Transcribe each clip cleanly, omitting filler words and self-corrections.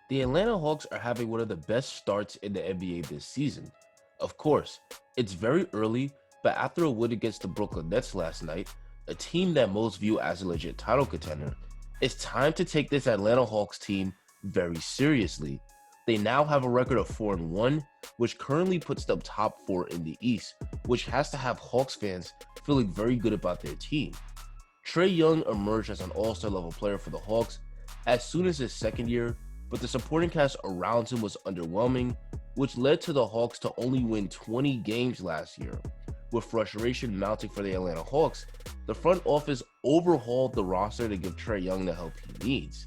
The Atlanta Hawks are having one of the best starts in the NBA this season. Of course, it's very early, but after a win against the Brooklyn Nets last night, a team that most view as a legit title contender, it's time to take this Atlanta Hawks team very seriously. They now have a record of 4-1, which currently puts them top 4 in the East, which has to have Hawks fans feeling very good about their team. Trae Young emerged as an all-star level player for the Hawks as soon as his second year, but the supporting cast around him was underwhelming, which led to the Hawks to only win 20 games last year. With frustration mounting for the Atlanta Hawks, the front office overhauled the roster to give Trae Young the help he needs.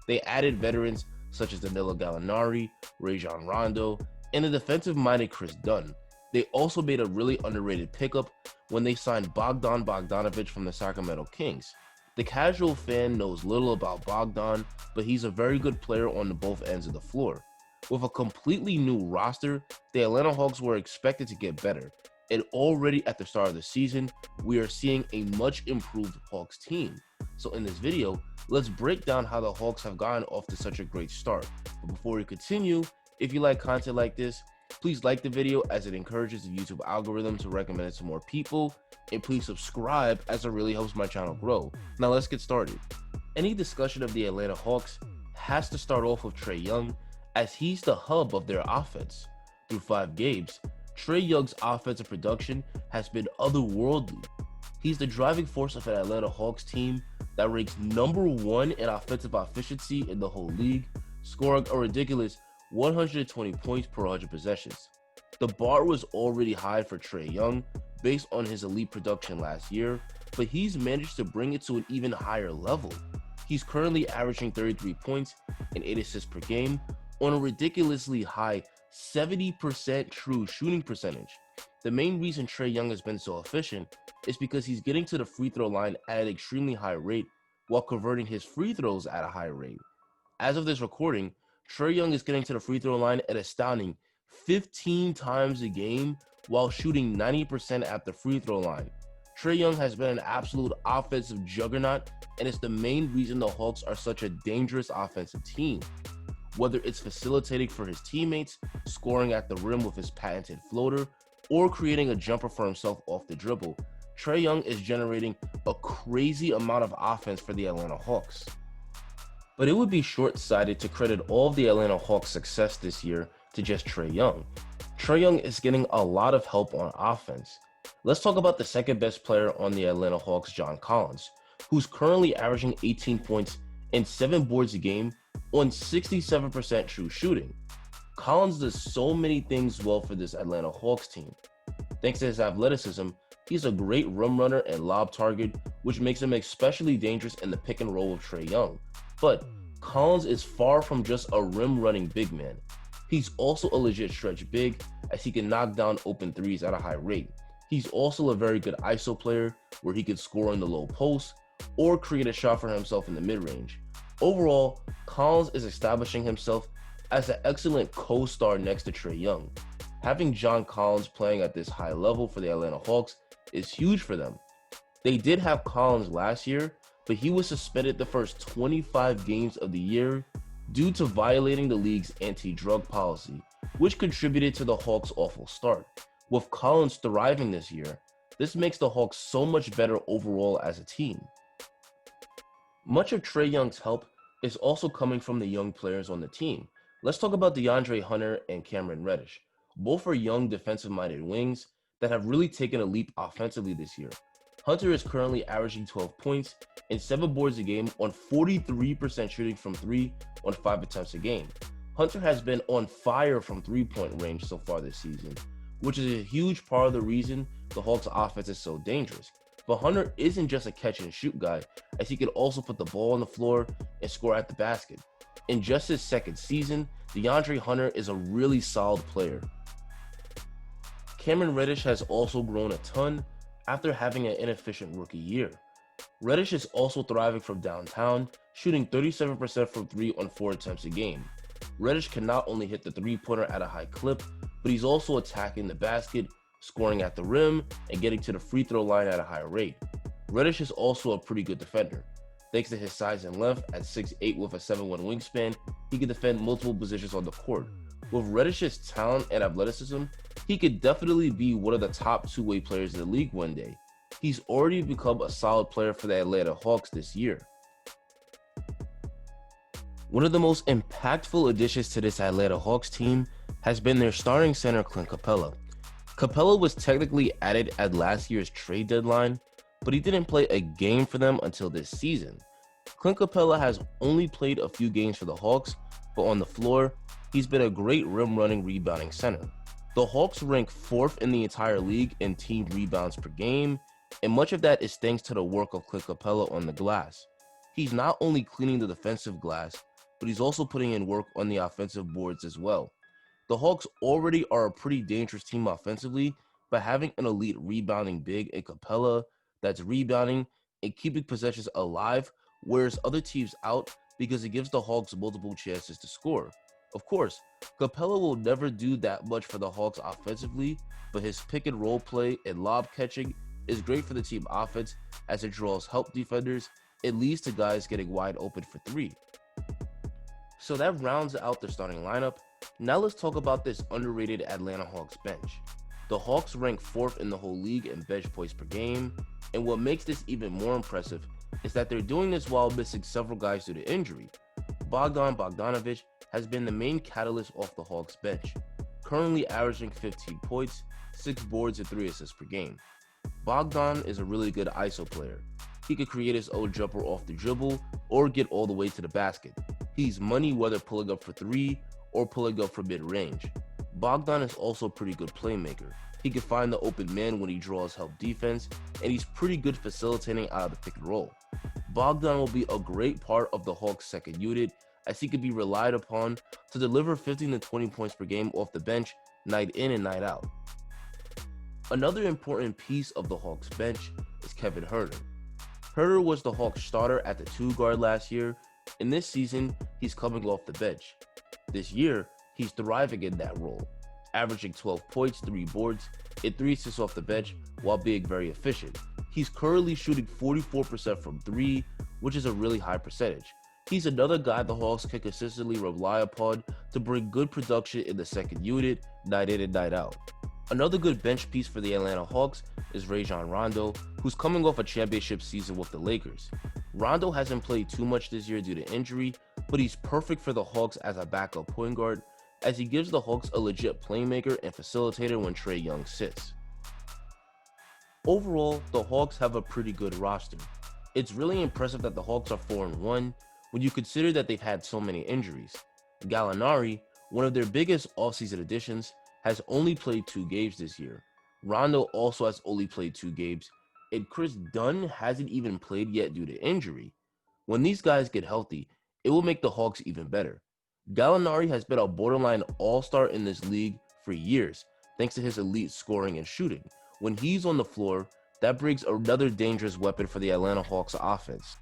They added veterans such as Danilo Gallinari, Rajon Rondo, and the defensive-minded Chris Dunn. They also made a really underrated pickup when they signed Bogdan Bogdanovic from the Sacramento Kings. The casual fan knows little about Bogdan, but he's a very good player on both ends of the floor. With a completely new roster, the Atlanta Hawks were expected to get better, and already at the start of the season, we are seeing a much improved Hawks team. So in this video, let's break down how the Hawks have gotten off to such a great start. But before we continue, if you like content like this, please like the video as it encourages the YouTube algorithm to recommend it to more people, and please subscribe as it really helps my channel grow. Now let's get started. Any discussion of the Atlanta Hawks has to start off with Trae Young, as he's the hub of their offense. Through 5 games, Trae Young's offensive production has been otherworldly. He's the driving force of an Atlanta Hawks team that ranks #1 in offensive efficiency in the whole league, scoring a ridiculous 120 points per 100 possessions. The bar was already high for Trae Young based on his elite production last year, but he's managed to bring it to an even higher level. He's currently averaging 33 points and 8 assists per game on a ridiculously high 70% true shooting percentage. The main reason Trae Young has been so efficient is because he's getting to the free throw line at an extremely high rate while converting his free throws at a high rate. As of this recording, Trae Young is getting to the free throw line an astounding 15 times a game while shooting 90% at the free throw line. Trae Young has been an absolute offensive juggernaut, and it's the main reason the Hawks are such a dangerous offensive team. Whether it's facilitating for his teammates, scoring at the rim with his patented floater, or creating a jumper for himself off the dribble, Trae Young is generating a crazy amount of offense for the Atlanta Hawks. But it would be short-sighted to credit all of the Atlanta Hawks' success this year to just Trae Young. Trae Young is getting a lot of help on offense. Let's talk about the second best player on the Atlanta Hawks, John Collins, who's currently averaging 18 points and 7 boards a game on 67% true shooting. Collins does so many things well for this Atlanta Hawks team. Thanks to his athleticism, he's a great rim runner and lob target, which makes him especially dangerous in the pick and roll with Trae Young. But Collins is far from just a rim running big man. He's also a legit stretch big, as he can knock down open threes at a high rate. He's also a very good ISO player, where he can score in the low post or create a shot for himself in the mid-range. Overall, Collins is establishing himself as an excellent co-star next to Trae Young. Having John Collins playing at this high level for the Atlanta Hawks is huge for them. They did have Collins last year, but he was suspended the first 25 games of the year due to violating the league's anti-drug policy, which contributed to the Hawks' awful start. With Collins thriving this year, this makes the Hawks so much better overall as a team. Much of Trae Young's help is also coming from the young players on the team. Let's talk about DeAndre Hunter and Cameron Reddish. Both are young defensive-minded wings that have really taken a leap offensively this year. Hunter is currently averaging 12 points and 7 boards a game on 43% shooting from 3 on 5 attempts a game. Hunter has been on fire from 3-point range so far this season, which is a huge part of the reason the Hawks' offense is so dangerous. But Hunter isn't just a catch-and-shoot guy, as he can also put the ball on the floor and score at the basket. In just his second season, DeAndre Hunter is a really solid player. Cameron Reddish has also grown a ton after having an inefficient rookie year. Reddish is also thriving from downtown, shooting 37% from 3 on 4 attempts a game. Reddish can not only hit the three-pointer at a high clip, but he's also attacking the basket, scoring at the rim, and getting to the free throw line at a high rate. Reddish is also a pretty good defender. Thanks to his size and length, at 6'8" with a 7'1" wingspan, he can defend multiple positions on the court. With Reddish's talent and athleticism, he could definitely be one of the top two-way players in the league one day. He's already become a solid player for the Atlanta Hawks this year. One of the most impactful additions to this Atlanta Hawks team has been their starting center Clint Capela. Capela was technically added at last year's trade deadline, but he didn't play a game for them until this season. Clint Capela has only played a few games for the Hawks, but on the floor, he's been a great rim-running rebounding center. The Hawks rank 4th in the entire league in team rebounds per game, and much of that is thanks to the work of Clint Capela on the glass. He's not only cleaning the defensive glass, but he's also putting in work on the offensive boards as well. The Hawks already are a pretty dangerous team offensively, but having an elite rebounding big in Capela that's rebounding and keeping possessions alive wears other teams out because it gives the Hawks multiple chances to score. Of course, Capela will never do that much for the Hawks offensively, but his pick and roll play and lob catching is great for the team offense as it draws help defenders and leads to guys getting wide open for three. So that rounds out their starting lineup. Now let's talk about this underrated Atlanta Hawks bench. The Hawks rank 4th in the whole league in bench points per game, and what makes this even more impressive is that they're doing this while missing several guys due to injury. Bogdan Bogdanovic has been the main catalyst off the Hawks bench, currently averaging 15 points, 6 boards, and 3 assists per game. Bogdan is a really good ISO player. He could create his own jumper off the dribble or get all the way to the basket. He's money whether pulling up for 3 or pulling up from mid-range. Bogdan is also a pretty good playmaker. He can find the open man when he draws help defense, and he's pretty good facilitating out of the pick and roll. Bogdan will be a great part of the Hawks' second unit, as he can be relied upon to deliver 15 to 20 points per game off the bench, night in and night out. Another important piece of the Hawks bench is Kevin Huerter. Huerter was the Hawks starter at the 2 guard last year, and this season, he's coming off the bench. This year, he's thriving in that role, averaging 12 points, 3 boards, and 3 assists off the bench while being very efficient. He's currently shooting 44% from 3, which is a really high percentage. He's another guy the Hawks can consistently rely upon to bring good production in the second unit, night in and night out. Another good bench piece for the Atlanta Hawks is Rajon Rondo, who's coming off a championship season with the Lakers. Rondo hasn't played too much this year due to injury, but he's perfect for the Hawks as a backup point guard, as he gives the Hawks a legit playmaker and facilitator when Trae Young sits. Overall, the Hawks have a pretty good roster. It's really impressive that the Hawks are 4-1 when you consider that they've had so many injuries. Gallinari, one of their biggest offseason additions, has only played 2 games this year. Rondo also has only played 2 games, and Chris Dunn hasn't even played yet due to injury. When these guys get healthy, it will make the Hawks even better. Gallinari has been a borderline all-star in this league for years, thanks to his elite scoring and shooting. When he's on the floor, that brings another dangerous weapon for the Atlanta Hawks offense.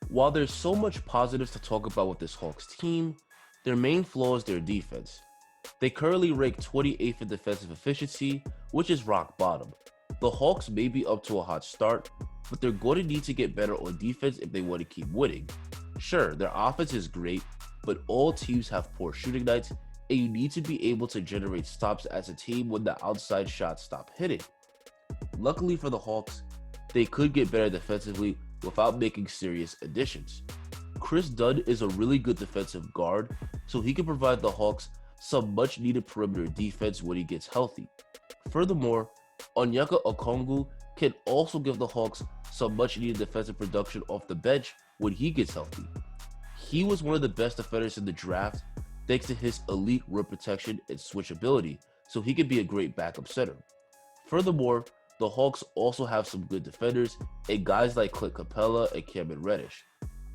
While there's so much positives to talk about with this Hawks team, their main flaw is their defense. They currently rank 28th in defensive efficiency, which is rock bottom. The Hawks may be up to a hot start, but they're going to need to get better on defense if they want to keep winning. Sure, their offense is great, but all teams have poor shooting nights, and you need to be able to generate stops as a team when the outside shots stop hitting. Luckily for the Hawks, they could get better defensively without making serious additions. Chris Dunn is a really good defensive guard, so he can provide the Hawks some much needed perimeter defense when he gets healthy. Furthermore, Onyeka Okongwu can also give the Hawks some much needed defensive production off the bench when he gets healthy. He was one of the best defenders in the draft thanks to his elite rim protection and switchability, so he could be a great backup center. Furthermore, the Hawks also have some good defenders and guys like Clint Capela and Cameron Reddish.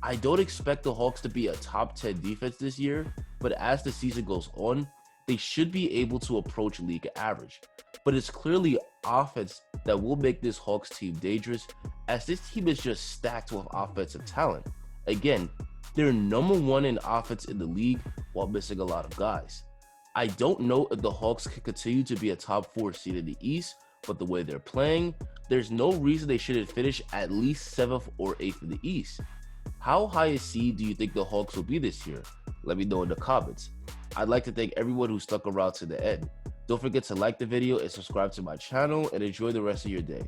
I don't expect the Hawks to be a top 10 defense this year, but as the season goes on, they should be able to approach league average. But it's clearly offense that will make this Hawks team dangerous, as this team is just stacked with offensive talent. Again, they're number 1 in offense in the league while missing a lot of guys. I don't know if the Hawks can continue to be a top 4 seed in the East, but the way they're playing, there's no reason they shouldn't finish at least 7th or 8th in the East. How high a seed do you think the Hawks will be this year? Let me know in the comments. I'd like to thank everyone who stuck around to the end. Don't forget to like the video and subscribe to my channel, and enjoy the rest of your day.